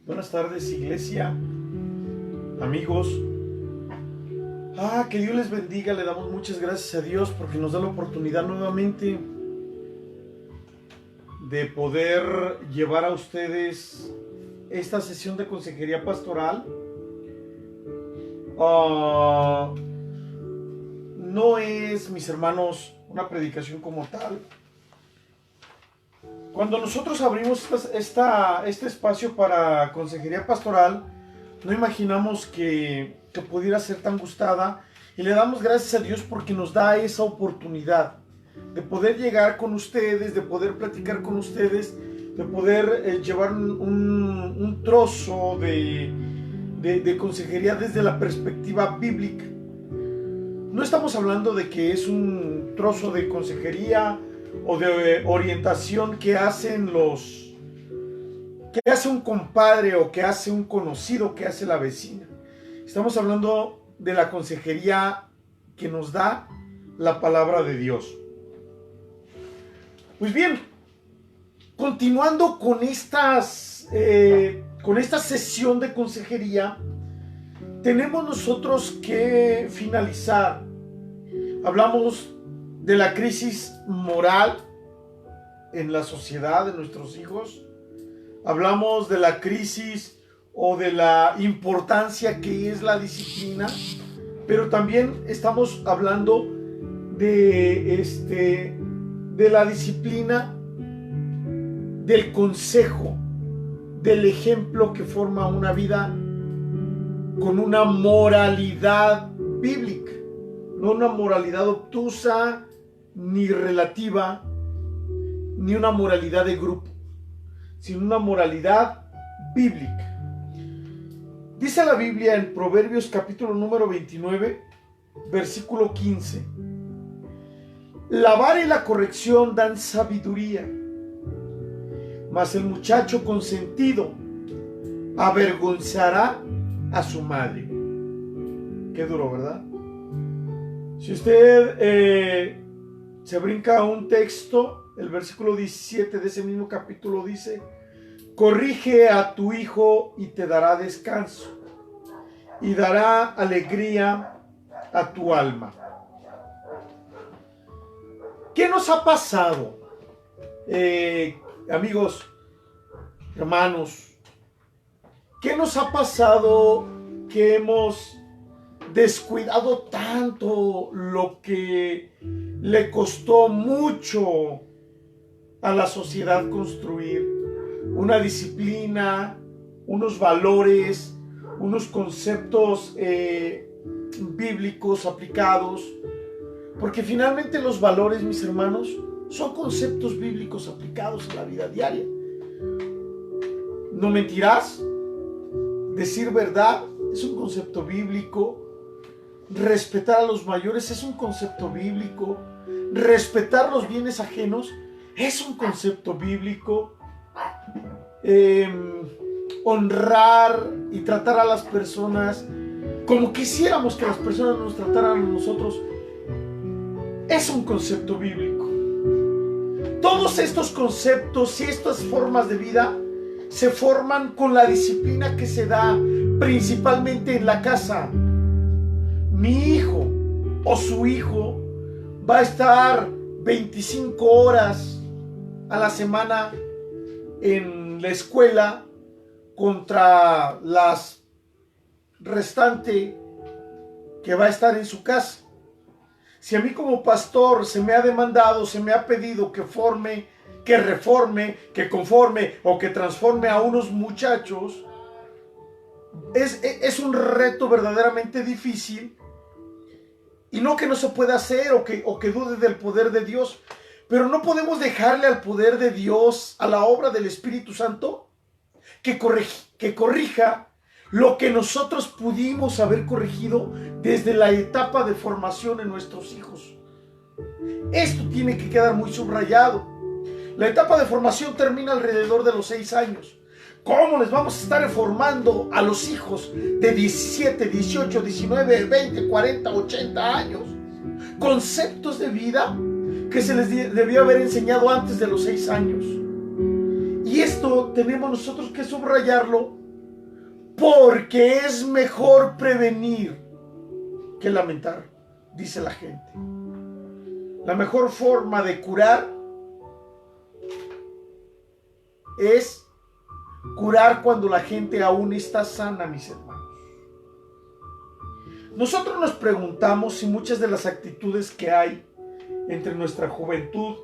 Buenas tardes, iglesia, amigos. Que Dios les bendiga. Le damos muchas gracias a Dios porque nos da la oportunidad nuevamente de poder llevar a ustedes esta sesión de consejería pastoral. No es, mis hermanos, una predicación como tal. Cuando nosotros abrimos este espacio para consejería pastoral, no imaginamos que pudiera ser tan gustada, y le damos gracias a Dios porque nos da esa oportunidad de poder llegar con ustedes, de poder platicar con ustedes, de poder llevar un trozo de consejería desde la perspectiva bíblica. No estamos hablando de que es un trozo de consejería o de orientación que hace un compadre o que hace un conocido, que hace la vecina. Estamos hablando de la consejería que nos da la palabra de Dios. Pues bien, continuando con esta sesión de consejería, tenemos nosotros que finalizar. Hablamos de la crisis moral en la sociedad de nuestros hijos. Hablamos de la crisis o de la importancia que es la disciplina, pero también estamos hablando de la disciplina, del consejo, del ejemplo que forma una vida con una moralidad bíblica, no una moralidad obtusa, ni relativa, ni una moralidad de grupo, sino una moralidad bíblica. Dice la Biblia en Proverbios capítulo número 29, versículo 15: la vara y la corrección dan sabiduría, mas el muchacho consentido avergonzará a su madre. Qué duro, ¿verdad? Si usted se brinca un texto, el versículo 17 de ese mismo capítulo dice: corrige a tu hijo y te dará descanso, y dará alegría a tu alma. ¿Qué nos ha pasado, amigos, hermanos? ¿Qué nos ha pasado que hemos descuidado tanto lo que le costó mucho a la sociedad construir? Una disciplina, unos valores, unos conceptos bíblicos aplicados. Porque finalmente los valores, mis hermanos, son conceptos bíblicos aplicados a la vida diaria. No mentirás. Decir verdad es un concepto bíblico. Respetar a los mayores es un concepto bíblico. Respetar los bienes ajenos es un concepto bíblico. Honrar y tratar a las personas como quisiéramos que las personas nos trataran a nosotros es un concepto bíblico. Todos estos conceptos y estas formas de vida se forman con la disciplina que se da principalmente en la casa. Mi hijo o su hijo va a estar 25 horas a la semana en la escuela contra las restante que va a estar en su casa. Si a mí como pastor se me ha demandado, se me ha pedido que forme, que reforme, que conforme o que transforme a unos muchachos, es un reto verdaderamente difícil. Y no que no se pueda hacer o que dude del poder de Dios, pero no podemos dejarle al poder de Dios, a la obra del Espíritu Santo, que corrija lo que nosotros pudimos haber corregido desde la etapa de formación en nuestros hijos. Esto tiene que quedar muy subrayado. La etapa de formación termina alrededor de los 6 años. ¿Cómo les vamos a estar formando a los hijos de 17, 18, 19, 20, 40, 80 años? Conceptos de vida que se les debió haber enseñado antes de los 6 años. Y esto tenemos nosotros que subrayarlo porque es mejor prevenir que lamentar, dice la gente. La mejor forma de curar es curar cuando la gente aún está sana, mis hermanos. Nosotros nos preguntamos si muchas de las actitudes que hay entre nuestra juventud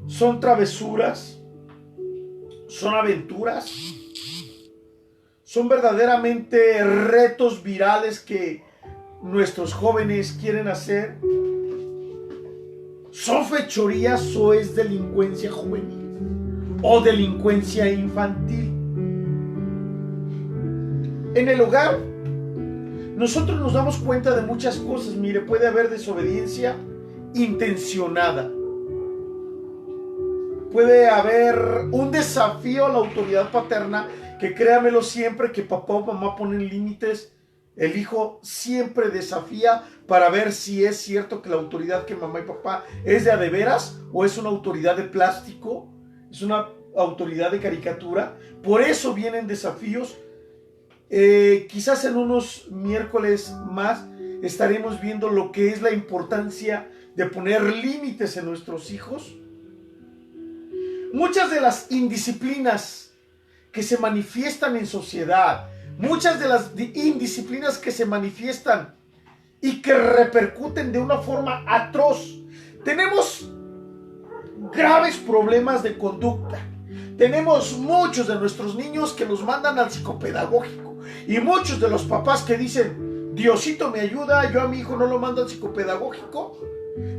son travesuras, son aventuras, son verdaderamente retos virales que nuestros jóvenes quieren hacer, son fechorías o es delincuencia juvenil o delincuencia infantil. En el hogar nosotros nos damos cuenta de muchas cosas. Mire, puede haber desobediencia intencionada. Puede haber un desafío a la autoridad paterna, que créamelo, siempre que papá o mamá ponen límites, el hijo siempre desafía para ver si es cierto que la autoridad que mamá y papá es de a de veras o es una autoridad de plástico, es una autoridad de caricatura. Por eso vienen desafíos. Quizás en unos miércoles más estaremos viendo lo que es la importancia de poner límites en nuestros hijos. Muchas de las indisciplinas que se manifiestan en sociedad, muchas de las indisciplinas que se manifiestan y que repercuten de una forma atroz. Tenemos graves problemas de conducta. Tenemos muchos de nuestros niños que los mandan al psicopedagógico. Y muchos de los papás que dicen, Diosito me ayuda, yo a mi hijo no lo mando al psicopedagógico.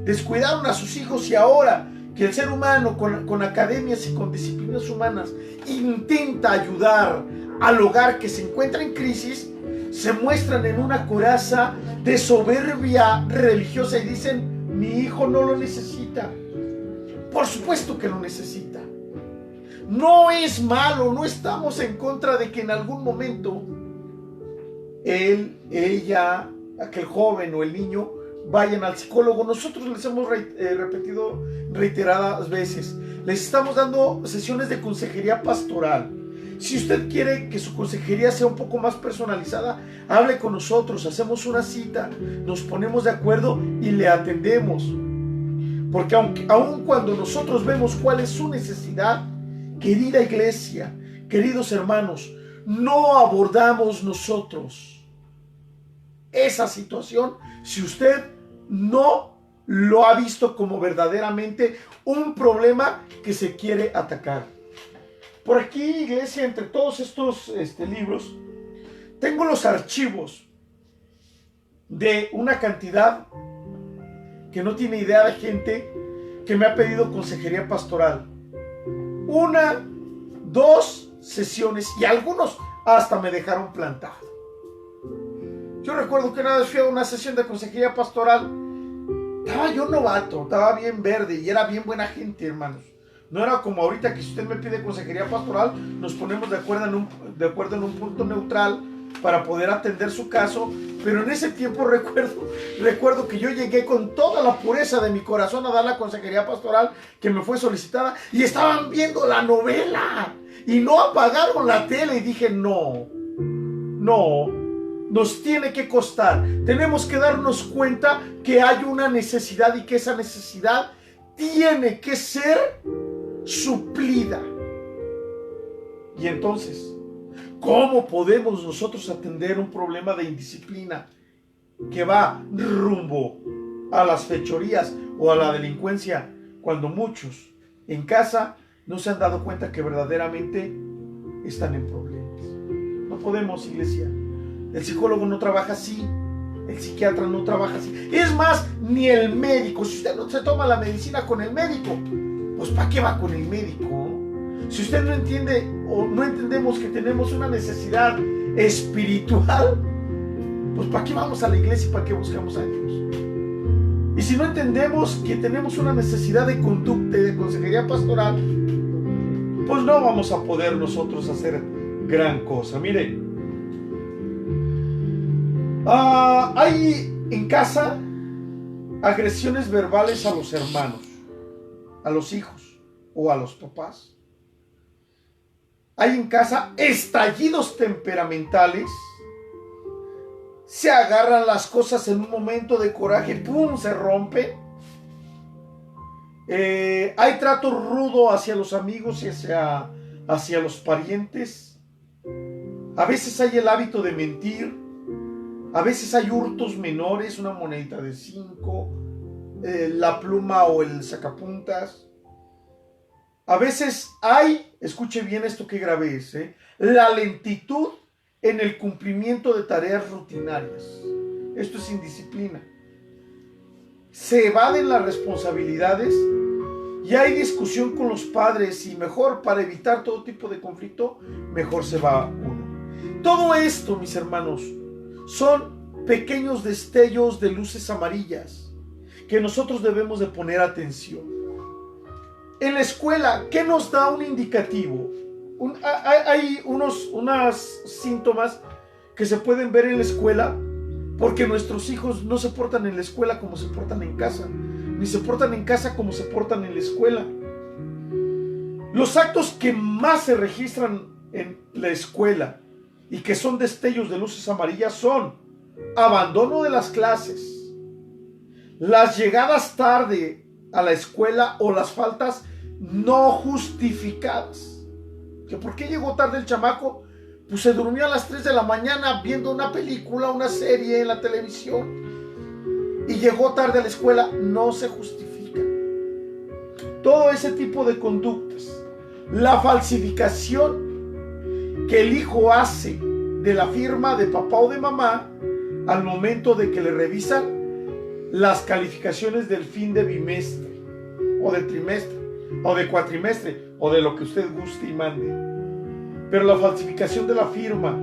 Descuidaron a sus hijos, y ahora que el ser humano con academias y con disciplinas humanas intenta ayudar al hogar que se encuentra en crisis, se muestran en una coraza de soberbia religiosa y dicen, mi hijo no lo necesita. Por supuesto que lo necesita. No es malo, no estamos en contra de que en algún momento él, ella, aquel joven o el niño vayan al psicólogo. Nosotros les hemos repetido reiteradas veces, les estamos dando sesiones de consejería pastoral. Si usted quiere que su consejería sea un poco más personalizada, hable con nosotros, hacemos una cita, nos ponemos de acuerdo y le atendemos. Porque aun cuando nosotros vemos cuál es su necesidad, querida iglesia, queridos hermanos, no abordamos nosotros esa situación si usted no lo ha visto como verdaderamente un problema que se quiere atacar. Por aquí, iglesia, entre todos estos libros, tengo los archivos de una cantidad que no tiene idea de gente que me ha pedido consejería pastoral. 1, 2 sesiones, y algunos hasta me dejaron plantado. Yo recuerdo que una vez fui a una sesión de consejería pastoral. Estaba yo novato, estaba bien verde y era bien buena gente, hermanos. No era como ahorita que si usted me pide consejería pastoral, nos ponemos de acuerdo en un punto neutral para poder atender su caso. Pero en ese tiempo recuerdo que yo llegué con toda la pureza de mi corazón a dar la consejería pastoral que me fue solicitada, y estaban viendo la novela y no apagaron la tele, y dije, no, nos tiene que costar. Tenemos que darnos cuenta que hay una necesidad y que esa necesidad tiene que ser suplida. Y entonces, ¿cómo podemos nosotros atender un problema de indisciplina que va rumbo a las fechorías o a la delincuencia, cuando muchos en casa no se han dado cuenta que verdaderamente están en problemas? No podemos, iglesia. El psicólogo no trabaja así, el psiquiatra no trabaja así. Es más, ni el médico. Si usted no se toma la medicina con el médico, pues ¿para qué va con el médico? Si usted no entiende o no entendemos que tenemos una necesidad espiritual, pues ¿para qué vamos a la iglesia y para qué buscamos a Dios? Y si no entendemos que tenemos una necesidad de conducta y de consejería pastoral, pues no vamos a poder nosotros hacer gran cosa. Mire, hay en casa agresiones verbales a los hermanos, a los hijos o a los papás. hay en casa estallidos temperamentales, se agarran las cosas en un momento de coraje, ¡pum!, se rompe. Hay trato rudo hacia los amigos y hacia los parientes. A veces hay el hábito de mentir. A veces hay hurtos menores, una monedita de 5, la pluma o el sacapuntas. A veces hay, escuche bien esto que grabé, la lentitud en el cumplimiento de tareas rutinarias. Esto es indisciplina. Se evaden las responsabilidades y hay discusión con los padres, y mejor, para evitar todo tipo de conflicto, mejor se va uno. Todo esto, mis hermanos, son pequeños destellos de luces amarillas que nosotros debemos de poner atención. En la escuela, ¿qué nos da un indicativo? Hay unos síntomas que se pueden ver en la escuela, porque nuestros hijos no se portan en la escuela como se portan en casa, ni se portan en casa como se portan en la escuela. Los actos que más se registran en la escuela y que son destellos de luces amarillas son abandono de las clases, las llegadas tarde a la escuela o las faltas no justificadas. ¿Que por qué llegó tarde el chamaco? Pues se durmió a las 3 de la mañana viendo una película, una serie en la televisión, y llegó tarde a la escuela. No se justifica. Todo ese tipo de conductas. La falsificación que el hijo hace de la firma de papá o de mamá al momento de que le revisan las calificaciones del fin de bimestre o de trimestre o de cuatrimestre o de lo que usted guste y mande. Pero la falsificación de la firma,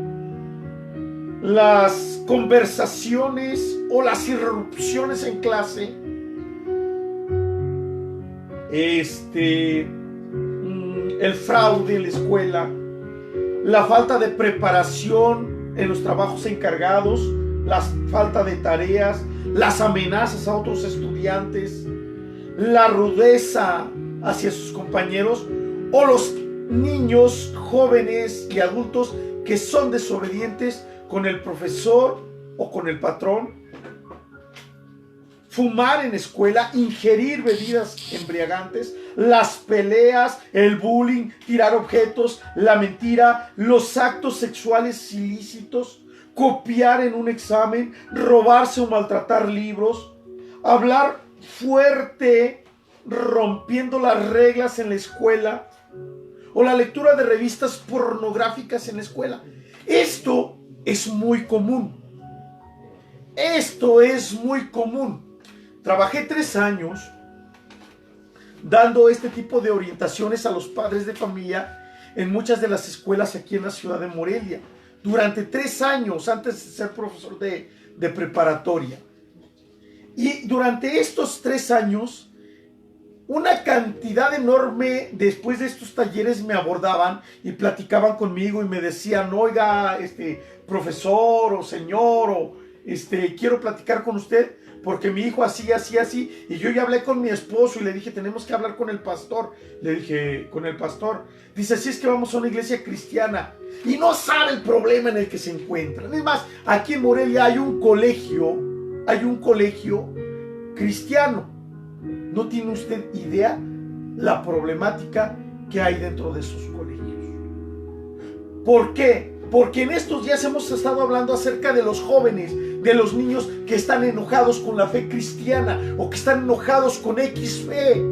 las conversaciones o las irrupciones en clase, el fraude en la escuela, la falta de preparación en los trabajos encargados, la falta de tareas, las amenazas a otros estudiantes, la rudeza hacia sus compañeros, o los niños, jóvenes y adultos que son desobedientes con el profesor o con el patrón. Fumar en escuela, ingerir bebidas embriagantes, las peleas, el bullying, tirar objetos, la mentira, los actos sexuales ilícitos, copiar en un examen, robarse o maltratar libros, hablar fuerte, rompiendo las reglas en la escuela, o la lectura de revistas pornográficas en la escuela. Esto es muy común. Esto es muy común. Trabajé 3 años dando este tipo de orientaciones a los padres de familia en muchas de las escuelas aquí en la ciudad de Morelia. Durante 3 años antes de ser profesor de preparatoria. Y durante estos 3 años, una cantidad enorme después de estos talleres me abordaban y platicaban conmigo y me decían: oiga, profesor o señor, o quiero platicar con usted porque mi hijo así, así, así. Y yo ya hablé con mi esposo y le dije: tenemos que hablar con el pastor. Le dije: con el pastor. Dice: sí, es que vamos a una iglesia cristiana. Y no sabe el problema en el que se encuentran. Es más, aquí en Morelia hay un colegio cristiano. No tiene usted idea la problemática que hay dentro de esos colegios. ¿Por qué? Porque en estos días hemos estado hablando acerca de los jóvenes, de los niños que están enojados con la fe cristiana o que están enojados con X fe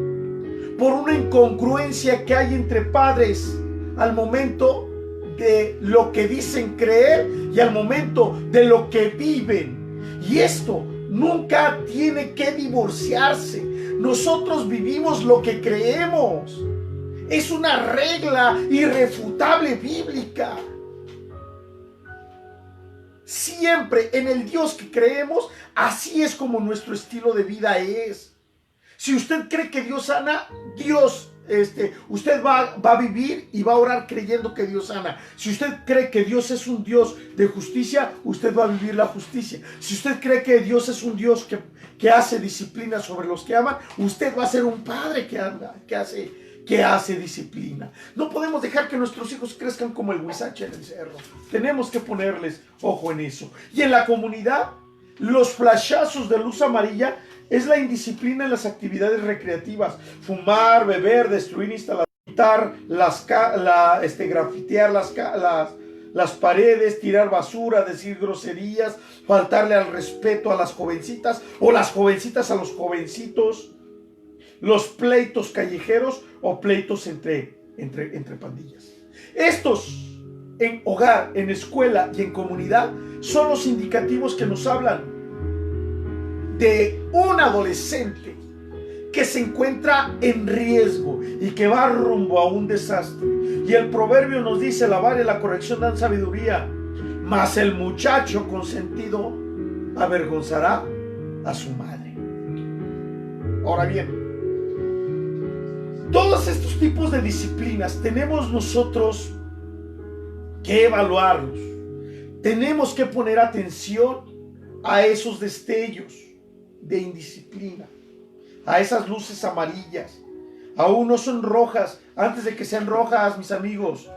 por una incongruencia que hay entre padres al momento de lo que dicen creer y al momento de lo que viven. Y esto nunca tiene que divorciarse. Nosotros vivimos lo que creemos. Es una regla irrefutable bíblica. Siempre en el Dios que creemos, así es como nuestro estilo de vida es. Si usted cree que Dios sana, usted va a vivir y va a orar creyendo que Dios sana. Si usted cree que Dios es un Dios de justicia, usted va a vivir la justicia. Si usted cree que Dios es un Dios que hace disciplina sobre los que aman, usted va a ser un padre que que hace disciplina. No podemos dejar que nuestros hijos crezcan como el huizache en el cerro. Tenemos que ponerles ojo en eso. Y en la comunidad, los flashazos de luz amarilla es la indisciplina en las actividades recreativas. Fumar, beber, destruir instalaciones, pintar, grafitear las paredes, tirar basura, decir groserías, faltarle al respeto a las jovencitas o las jovencitas a los jovencitos, los pleitos callejeros o pleitos entre pandillas. Estos en hogar, en escuela y en comunidad son los indicativos que nos hablan de un adolescente que se encuentra en riesgo y que va rumbo a un desastre. Y el proverbio nos dice: la vara y la corrección dan sabiduría, mas el muchacho consentido avergonzará a su madre. Ahora bien, todos estos tipos de disciplinas tenemos nosotros que evaluarlos. Tenemos que poner atención a esos destellos de indisciplina, a esas luces amarillas. Aún no son rojas. Antes de que sean rojas, mis amigos,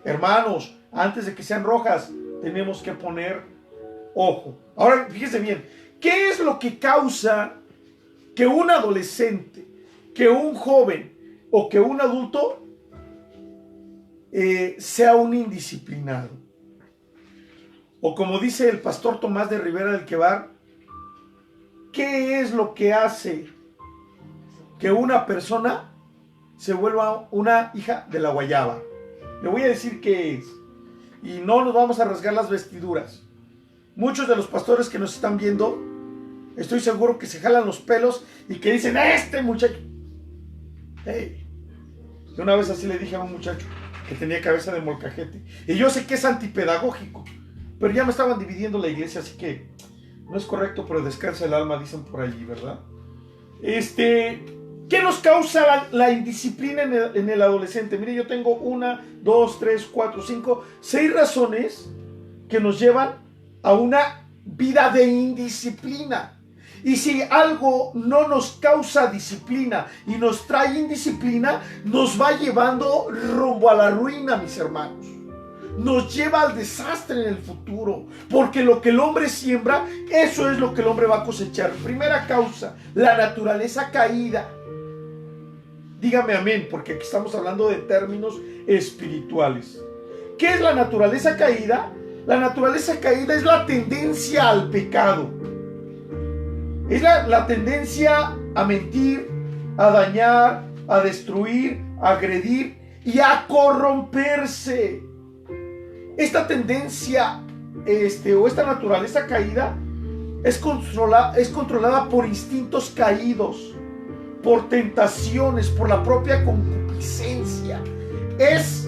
hermanos, antes de que sean rojas, tenemos que poner ojo. Ahora, fíjense bien, ¿qué es lo que causa que un adolescente, que un joven o que un adulto sea un indisciplinado? O como dice el pastor Tomás de Rivera del Quebar, ¿qué es lo que hace que una persona se vuelva una hija de la guayaba? Le voy a decir qué es. Y no nos vamos a rasgar las vestiduras. Muchos de los pastores que nos están viendo, estoy seguro que se jalan los pelos y que dicen: este muchacho. Hey. Yo una vez así le dije a un muchacho que tenía cabeza de molcajete. Y yo sé que es antipedagógico, pero ya me estaban dividiendo la iglesia, así que no es correcto, pero descansa el alma, dicen por allí, ¿verdad? ¿Qué nos causa la indisciplina en el adolescente? Mire, yo tengo 1, 2, 3, 4, 5, 6 razones que nos llevan a una vida de indisciplina. Y si algo no nos causa disciplina y nos trae indisciplina, nos va llevando rumbo a la ruina, mis hermanos. Nos lleva al desastre en el futuro, porque lo que el hombre siembra, eso es lo que el hombre va a cosechar. Primera causa, la naturaleza caída. Dígame amén, porque aquí estamos hablando de términos espirituales. ¿Qué es la naturaleza caída? La naturaleza caída es la tendencia al pecado. Es la tendencia a mentir, a dañar, a destruir, a agredir y a corromperse. Esta tendencia o esta naturaleza caída es controlada por instintos caídos, por tentaciones, por la propia concupiscencia. Es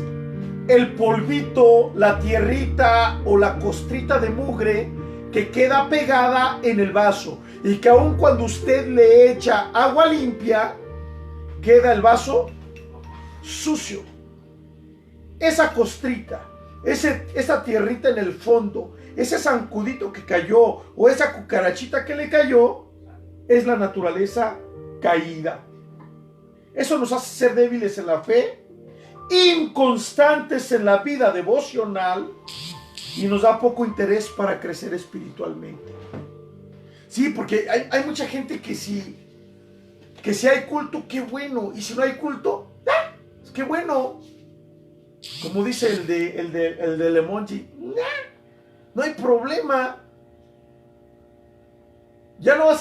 el polvito, la tierrita o la costrita de mugre que queda pegada en el vaso y que aun cuando usted le echa agua limpia, queda el vaso sucio. Esa costrita, esa tierrita en el fondo, ese zancudito que cayó o esa cucarachita que le cayó, es la naturaleza caída. Eso nos hace ser débiles en la fe, inconstantes en la vida devocional y nos da poco interés para crecer espiritualmente. Sí, porque hay mucha gente que si hay culto, qué bueno, y si no hay culto, qué bueno. Como dice el del emoji, no hay problema. Ya no va a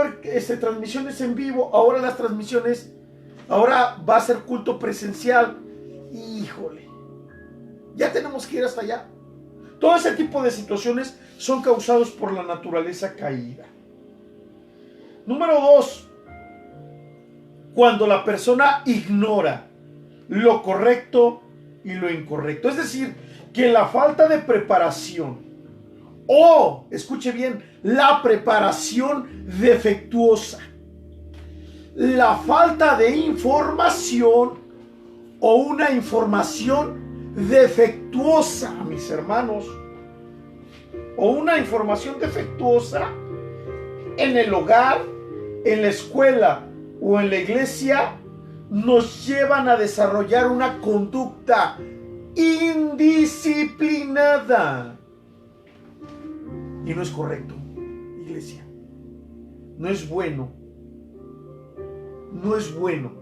haber transmisiones en vivo. Ahora las transmisiones, ahora va a ser culto presencial. Híjole, ya tenemos que ir hasta allá. Todo ese tipo de situaciones son causados por la naturaleza caída. Número 2, cuando la persona ignora lo correcto y lo incorrecto. Es decir, que la falta de preparación o, escuche bien, la preparación defectuosa, la falta de información o una información defectuosa, mis hermanos, o una información defectuosa en el hogar, en la escuela o en la iglesia, nos llevan a desarrollar una conducta indisciplinada. Y no es correcto, iglesia. No es bueno. No es bueno.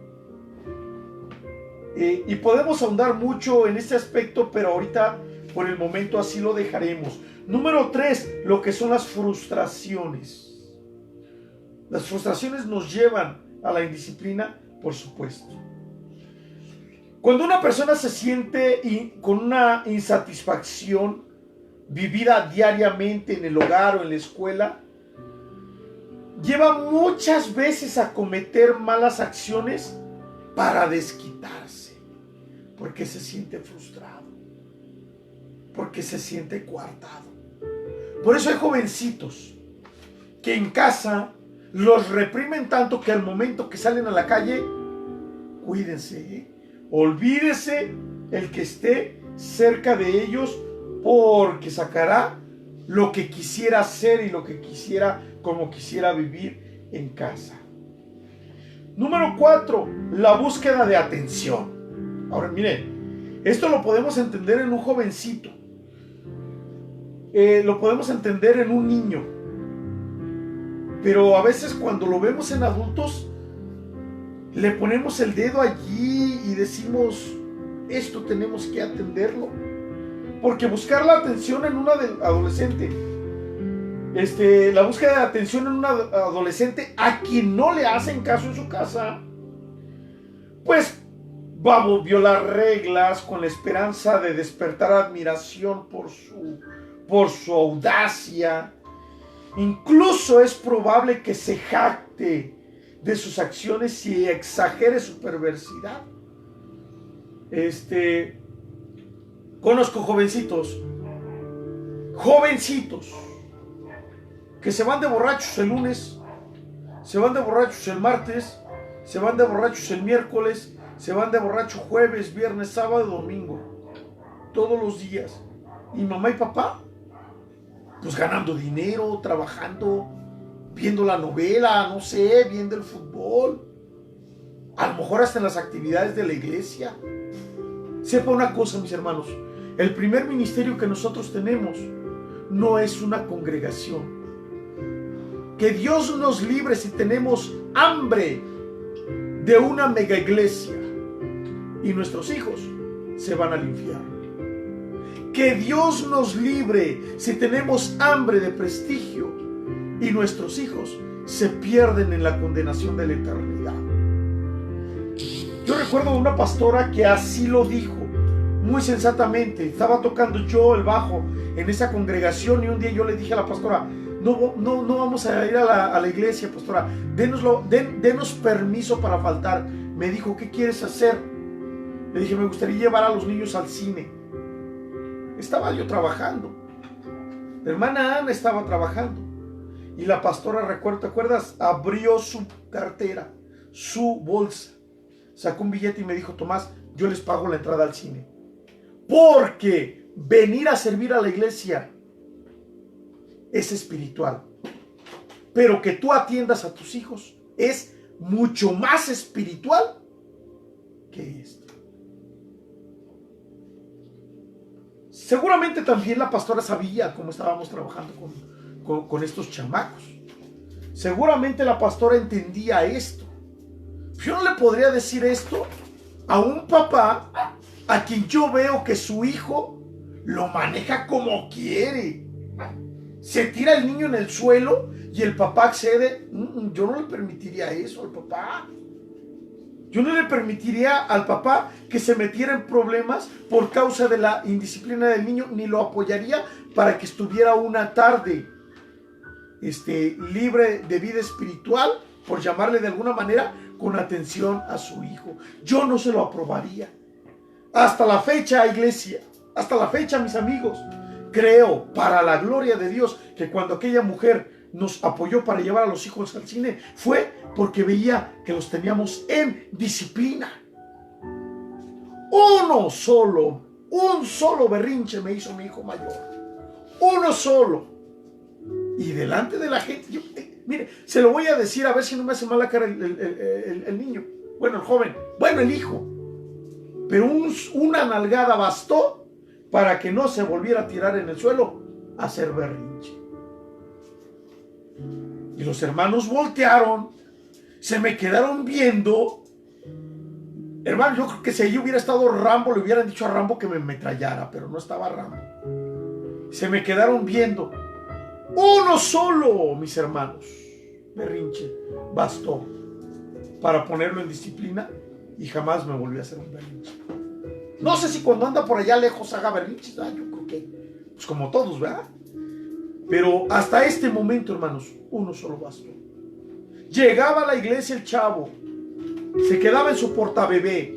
Y podemos ahondar mucho en este aspecto, pero ahorita, por el momento, así lo dejaremos. Número 3, lo que son las frustraciones. Las frustraciones nos llevan a la indisciplina, por supuesto. Cuando una persona se siente con una insatisfacción vivida diariamente en el hogar o en la escuela, lleva muchas veces a cometer malas acciones para desquitarse, porque se siente frustrado, porque se siente coartado. Por eso hay jovencitos que en casa los reprimen tanto que al momento que salen a la calle, cuídense, olvídese el que esté cerca de ellos, porque sacará lo que quisiera hacer y lo que quisiera, como quisiera vivir en casa. Número 4, la búsqueda de atención. Ahora miren, esto lo podemos entender en un jovencito, lo podemos entender en un niño, pero a veces cuando lo vemos en adultos, le ponemos el dedo allí y decimos, esto tenemos que atenderlo. Porque buscar la atención en un adolescente, la búsqueda de atención en un adolescente a quien no le hacen caso en su casa, pues va a violar reglas con la esperanza de despertar admiración por su audacia. Incluso es probable que se jacte de sus acciones y exagere su perversidad. Conozco jovencitos que se van de borrachos el lunes, se van de borrachos el martes, se van de borrachos el miércoles, se van de borrachos jueves, viernes, sábado y domingo, todos los días. Y mamá y papá, pues ganando dinero, trabajando, viendo la novela, no sé, viendo el fútbol, a lo mejor hasta en las actividades de la iglesia. Sepa una cosa, mis hermanos, el primer ministerio que nosotros tenemos no es una congregación. Que Dios nos libre si tenemos hambre de una mega iglesia y nuestros hijos se van al infierno. Que Dios nos libre si tenemos hambre de prestigio y nuestros hijos se pierden en la condenación de la eternidad. Yo recuerdo una pastora que así lo dijo, muy sensatamente. Estaba tocando yo el bajo en esa congregación y un día yo le dije a la pastora, no vamos a ir a la iglesia, pastora, denos permiso para faltar. Me dijo, ¿qué quieres hacer? Le dije, me gustaría llevar a los niños al cine. Estaba yo trabajando, la hermana Ana estaba trabajando y la pastora, ¿te acuerdas? Abrió su cartera, su bolsa, sacó un billete y me dijo, Tomás, yo les pago la entrada al cine, porque venir a servir a la iglesia es espiritual, pero que tú atiendas a tus hijos es mucho más espiritual que esto. Seguramente también la pastora sabía cómo estábamos trabajando con estos chamacos. Seguramente la pastora entendía esto. Yo no le podría decir esto a un papá a quien yo veo que su hijo lo maneja como quiere. Se tira el niño en el suelo y el papá accede. Yo no le permitiría eso al papá. Yo no le permitiría al papá que se metiera en problemas por causa de la indisciplina del niño, ni lo apoyaría para que estuviera una tarde libre de vida espiritual, por llamarle de alguna manera, con atención a su hijo. Yo no se lo aprobaría. Hasta la fecha, iglesia, hasta la fecha, mis amigos, creo, para la gloria de Dios, que cuando aquella mujer nos apoyó para llevar a los hijos al cine, fue porque veía que los teníamos en disciplina. Un solo berrinche me hizo mi hijo mayor. Uno solo. Y delante de la gente, mire, se lo voy a decir a ver si no me hace mala cara el niño. bueno, el joven, bueno, el hijo. Pero una nalgada bastó para que no se volviera a tirar en el suelo a hacer berrinche. Y los hermanos voltearon, se me quedaron viendo. Hermano, yo creo que si allí hubiera estado Rambo, le hubieran dicho a Rambo que me ametrallara, pero no estaba Rambo. Se me quedaron viendo. Uno solo, mis hermanos, berrinche, bastó para ponerlo en disciplina y jamás me volvió a hacer un berrinche. No sé si cuando anda por allá lejos haga berrinches, yo creo que, pues como todos, ¿verdad? Pero hasta este momento, hermanos, uno solo bastó. Llegaba a la iglesia el chavo, se quedaba en su portabebé.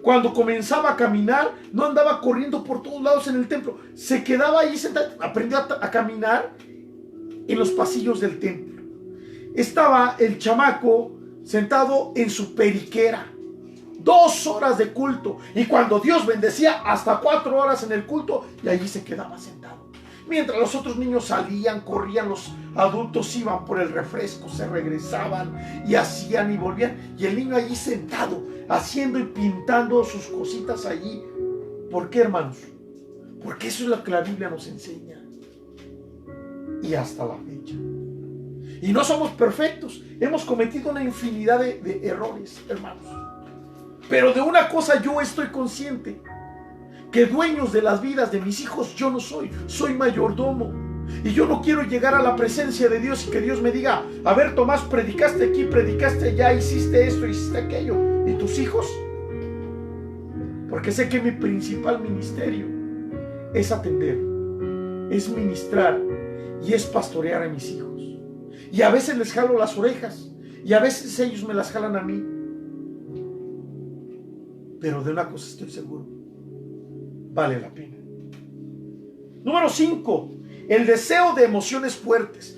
Cuando comenzaba a caminar, no andaba corriendo por todos lados en el templo. Se quedaba ahí sentado, aprendió a caminar en los pasillos del templo. Estaba el chamaco sentado en su periquera. 2 horas de culto. Y cuando Dios bendecía, hasta 4 horas en el culto. Y allí se quedaba sentado. Mientras los otros niños salían, corrían, los adultos iban por el refresco, se regresaban y hacían y volvían. Y el niño allí sentado, haciendo y pintando sus cositas allí. ¿Por qué, hermanos? Porque eso es lo que la Biblia nos enseña. Y hasta la fecha. Y no somos perfectos. Hemos cometido una infinidad de errores, hermanos. Pero de una cosa yo estoy consciente. Que dueños de las vidas de mis hijos yo no soy. Soy mayordomo. Y yo no quiero llegar a la presencia de Dios y que Dios me diga: a ver, Tomás, predicaste aquí, predicaste allá, hiciste esto, hiciste aquello. ¿Y tus hijos? Porque sé que mi principal ministerio es atender, es ministrar y es pastorear a mis hijos. Y a veces les jalo las orejas y a veces ellos me las jalan a mí. Pero de una cosa estoy seguro: vale la pena. Número 5, el deseo de emociones fuertes.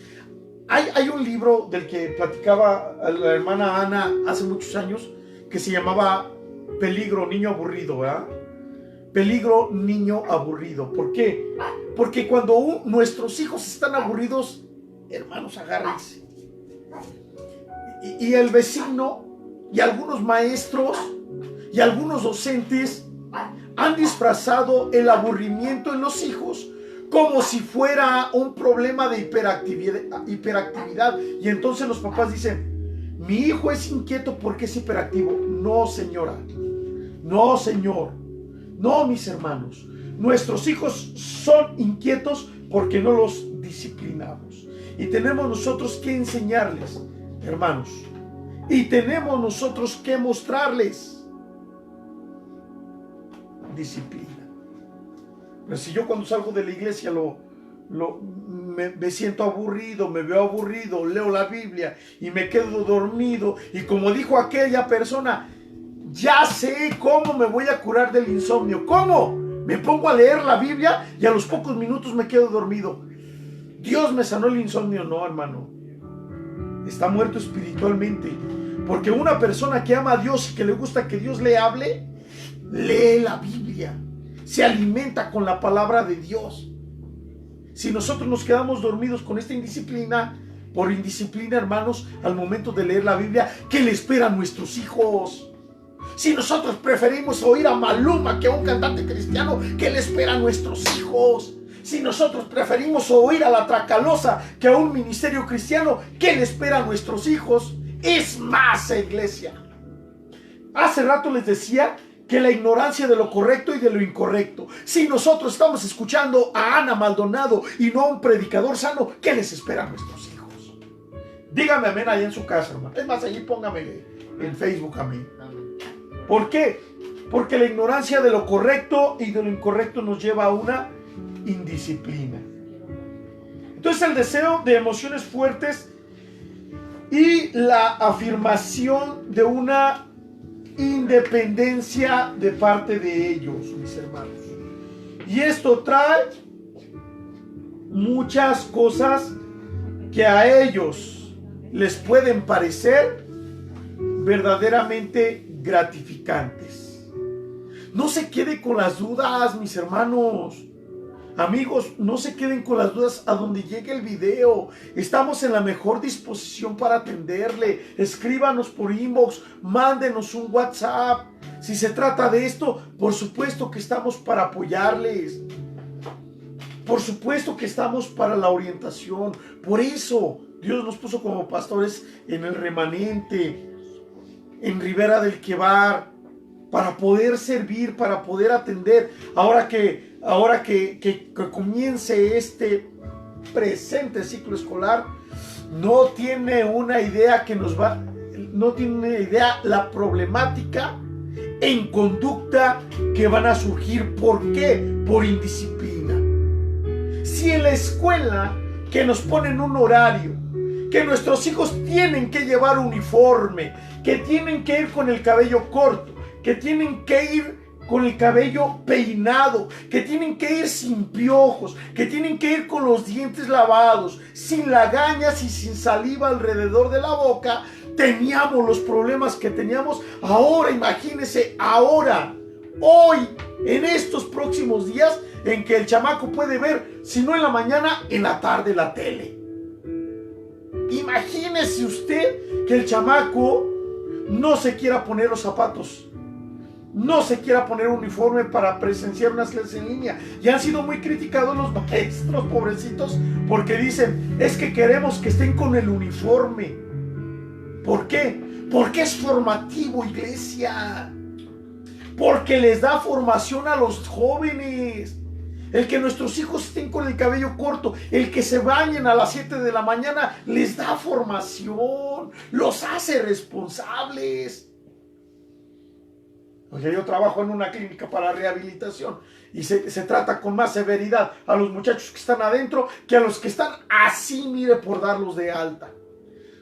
Hay un libro del que platicaba la hermana Ana hace muchos años que se llamaba Peligro, niño aburrido, ¿verdad? Peligro, niño aburrido. ¿Por qué? Porque cuando nuestros hijos están aburridos, hermanos, agárrense. Y el vecino y algunos maestros y algunos docentes han disfrazado el aburrimiento en los hijos como si fuera un problema de hiperactividad. Y entonces los papás dicen: mi hijo es inquieto porque es hiperactivo. No, señora. No, señor. No, mis hermanos. Nuestros hijos son inquietos porque no los disciplinamos. Y tenemos nosotros que enseñarles, hermanos. Y tenemos nosotros que mostrarles disciplina. Pero si yo cuando salgo de la iglesia me siento aburrido, me veo aburrido, leo la Biblia y me quedo dormido, y como dijo aquella persona, ya sé cómo me voy a curar del insomnio. ¿Cómo? Me pongo a leer la Biblia y a los pocos minutos me quedo dormido. Dios me sanó el insomnio. No, hermano. Está muerto espiritualmente. Porque una persona que ama a Dios y que le gusta que Dios le hable, lee la Biblia, se alimenta con la palabra de Dios. Si nosotros nos quedamos dormidos con esta indisciplina, por indisciplina, hermanos, al momento de leer la Biblia, ¿qué le espera a nuestros hijos? Si nosotros preferimos oír a Maluma que a un cantante cristiano, ¿qué le espera a nuestros hijos? Si nosotros preferimos oír a la Tracalosa que a un ministerio cristiano, ¿qué le espera a nuestros hijos? Es más, iglesia. Hace rato les decía que la ignorancia de lo correcto y de lo incorrecto. Si nosotros estamos escuchando a Ana Maldonado y no a un predicador sano, ¿qué les espera a nuestros hijos? Dígame amén allá en su casa, hermano. Es más, allí póngame en Facebook amén. ¿Por qué? Porque la ignorancia de lo correcto y de lo incorrecto nos lleva a una indisciplina. Entonces el deseo de emociones fuertes y la afirmación de una independencia de parte de ellos, mis hermanos. Y esto trae muchas cosas que a ellos les pueden parecer verdaderamente gratificantes. No se quede con las dudas, mis hermanos. Amigos, no se queden con las dudas a donde llegue el video. Estamos en la mejor disposición para atenderle. Escríbanos por inbox, mándenos un WhatsApp. Si se trata de esto, por supuesto que estamos para apoyarles. Por supuesto que estamos para la orientación. Por eso Dios nos puso como pastores en el Remanente, en Ribera del Quebar, para poder servir, para poder atender. Ahora que comience este presente ciclo escolar, no tiene una idea la problemática en conducta que van a surgir. ¿Por qué? Por indisciplina. Si en la escuela que nos ponen un horario, que nuestros hijos tienen que llevar uniforme, que tienen que ir con el cabello corto, que tienen que ir con el cabello peinado, que tienen que ir sin piojos, que tienen que ir con los dientes lavados, sin lagañas y sin saliva alrededor de la boca, teníamos los problemas que teníamos. Ahora, imagínense, hoy, en estos próximos días, en que el chamaco puede ver, si no en la mañana, en la tarde la tele. Imagínese usted que el chamaco no se quiera poner los zapatos, no se quiera poner un uniforme para presenciar unas clases en línea. Y han sido muy criticados los maestros, pobrecitos, porque dicen, es que queremos que estén con el uniforme. ¿Por qué? Porque es formativo, iglesia. Porque les da formación a los jóvenes. El que nuestros hijos estén con el cabello corto, el que se bañen a las 7 de la mañana, les da formación, los hace responsables. Oye, yo trabajo en una clínica para rehabilitación y se trata con más severidad a los muchachos que están adentro que a los que están así, mire, por darlos de alta.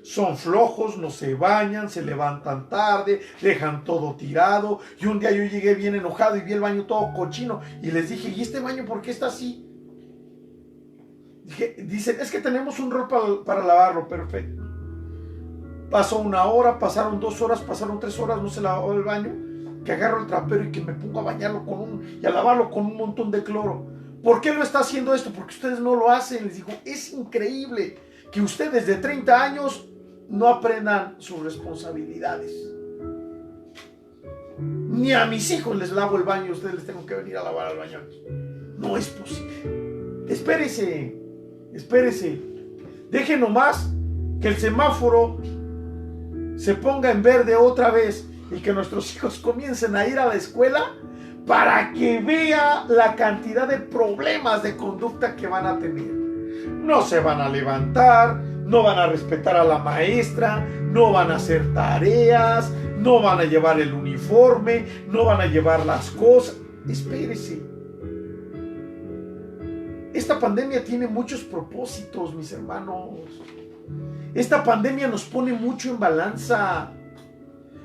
Son flojos, no se bañan, se levantan tarde, dejan todo tirado. Y un día yo llegué bien enojado y vi el baño todo cochino y les dije, ¿y este baño por qué está así? Dicen, es que tenemos un rol para lavarlo. Perfecto. Pasó 1 hora, pasaron 2 horas, pasaron 3 horas, no se lavó el baño. Que agarro el trapero y que me pongo a bañarlo y a lavarlo con un montón de cloro. ¿Por qué lo está haciendo esto? Porque ustedes no lo hacen. Les digo, es increíble que ustedes de 30 años no aprendan sus responsabilidades. Ni a mis hijos les lavo el baño, ustedes les tengo que venir a lavar al baño. No es posible. Espérese. Deje nomás que el semáforo se ponga en verde otra vez y que nuestros hijos comiencen a ir a la escuela para que vea la cantidad de problemas de conducta que van a tener. No se van a levantar, no van a respetar a la maestra, no van a hacer tareas, no van a llevar el uniforme, no van a llevar las cosas. Espérese. Esta pandemia tiene muchos propósitos, mis hermanos. Esta pandemia nos pone mucho en balanza.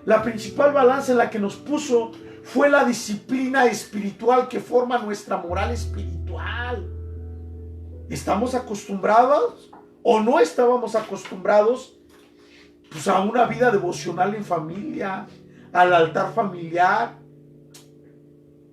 La principal balanza en la que nos puso fue la disciplina espiritual que forma nuestra moral espiritual. ¿Estamos acostumbrados o no estábamos acostumbrados pues, a una vida devocional en familia, al altar familiar?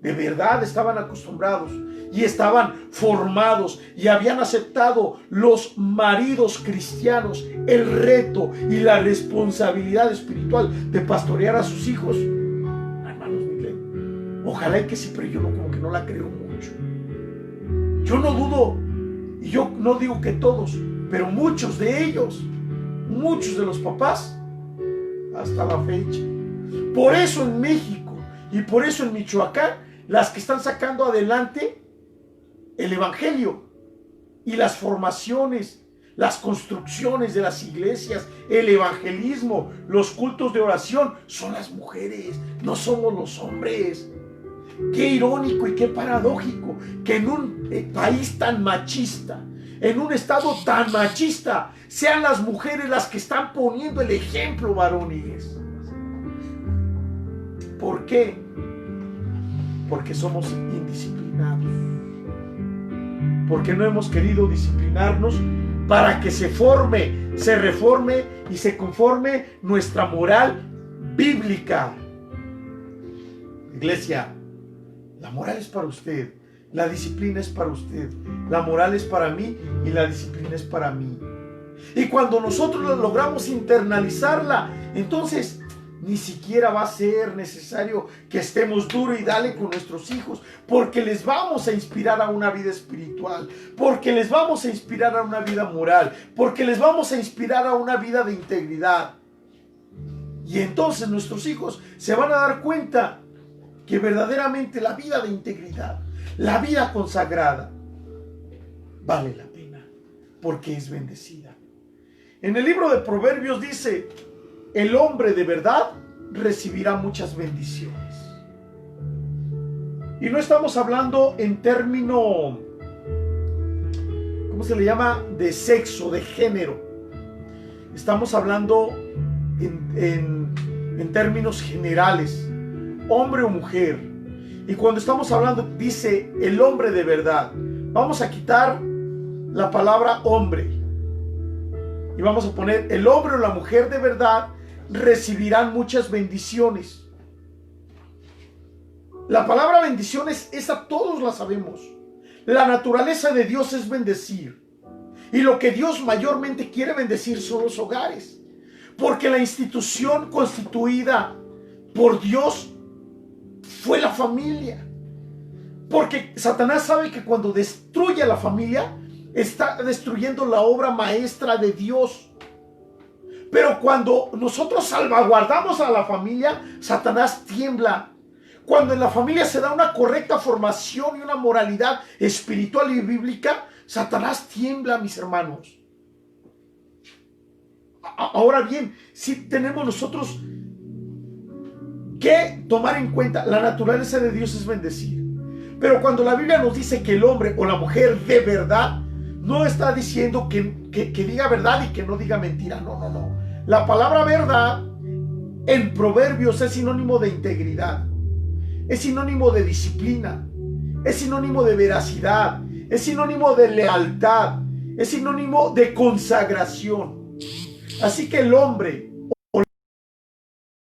De verdad estaban acostumbrados y estaban formados y habían aceptado los maridos cristianos el reto y la responsabilidad espiritual de pastorear a sus hijos. Hermanos, miren, ojalá y que sí, pero yo como que no la creo mucho. Yo no dudo, y yo no digo que todos, pero muchos de ellos, muchos de los papás, hasta la fecha. Por eso en México y por eso en Michoacán, las que están sacando adelante el evangelio y las formaciones, las construcciones de las iglesias, el evangelismo, los cultos de oración, son las mujeres, no somos los hombres. Qué irónico y qué paradójico que en un país tan machista, en un estado tan machista, sean las mujeres las que están poniendo el ejemplo, varones. ¿Por qué? Porque somos indisciplinados. Porque no hemos querido disciplinarnos para que se forme, se reforme y se conforme nuestra moral bíblica. Iglesia, la moral es para usted La disciplina es para usted, la moral es para mí y la disciplina es para mí. Y cuando nosotros logramos internalizarla, entonces ni siquiera va a ser necesario que estemos duro y dale con nuestros hijos, porque les vamos a inspirar a una vida espiritual, porque les vamos a inspirar a una vida moral, porque les vamos a inspirar a una vida de integridad. Y entonces nuestros hijos se van a dar cuenta que verdaderamente la vida de integridad, la vida consagrada, vale la pena, porque es bendecida. En el libro de Proverbios dice: el hombre de verdad recibirá muchas bendiciones. Y no estamos hablando en término, ¿cómo se le llama?, de sexo, de género. Estamos hablando en términos generales, hombre o mujer. Y cuando estamos hablando, dice el hombre de verdad, vamos a quitar la palabra hombre y vamos a poner el hombre o la mujer de verdad recibirán muchas bendiciones. La palabra bendiciones, esa todos la sabemos. La naturaleza de Dios es bendecir. Y lo que Dios mayormente quiere bendecir son los hogares. Porque la institución constituida por Dios fue la familia. Porque Satanás sabe que cuando destruye a la familia, está destruyendo la obra maestra de Dios. Pero cuando nosotros salvaguardamos a la familia, Satanás tiembla. Cuando en la familia se da una correcta formación y una moralidad espiritual y bíblica, Satanás tiembla, mis hermanos. Ahora bien, si tenemos nosotros que tomar en cuenta, la naturaleza de Dios es bendecir. Pero cuando la Biblia nos dice que el hombre o la mujer de verdad, no está diciendo que diga verdad y que no diga mentira. No, no, no. La palabra verdad en Proverbios es sinónimo de integridad, es sinónimo de disciplina, es sinónimo de veracidad, es sinónimo de lealtad, es sinónimo de consagración. Así que el hombre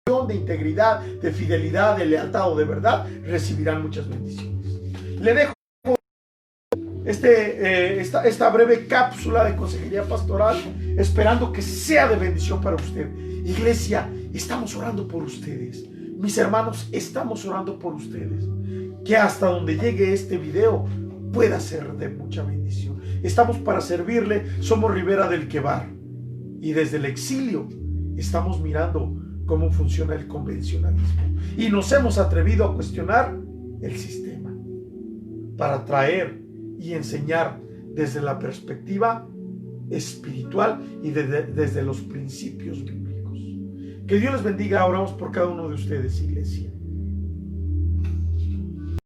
o de integridad, de fidelidad, de lealtad o de verdad recibirán muchas bendiciones. Le dejo esta breve cápsula de consejería pastoral, esperando que sea de bendición para usted. Iglesia, estamos orando por ustedes. Mis hermanos, estamos orando por ustedes. Que hasta donde llegue este video pueda ser de mucha bendición. Estamos para servirle. Somos Ribera del Quebar. Y desde el exilio estamos mirando cómo funciona el convencionalismo. Y nos hemos atrevido a cuestionar el sistema para traer y enseñar desde la perspectiva espiritual y desde los principios bíblicos. Que Dios les bendiga. Oramos por cada uno de ustedes, iglesia.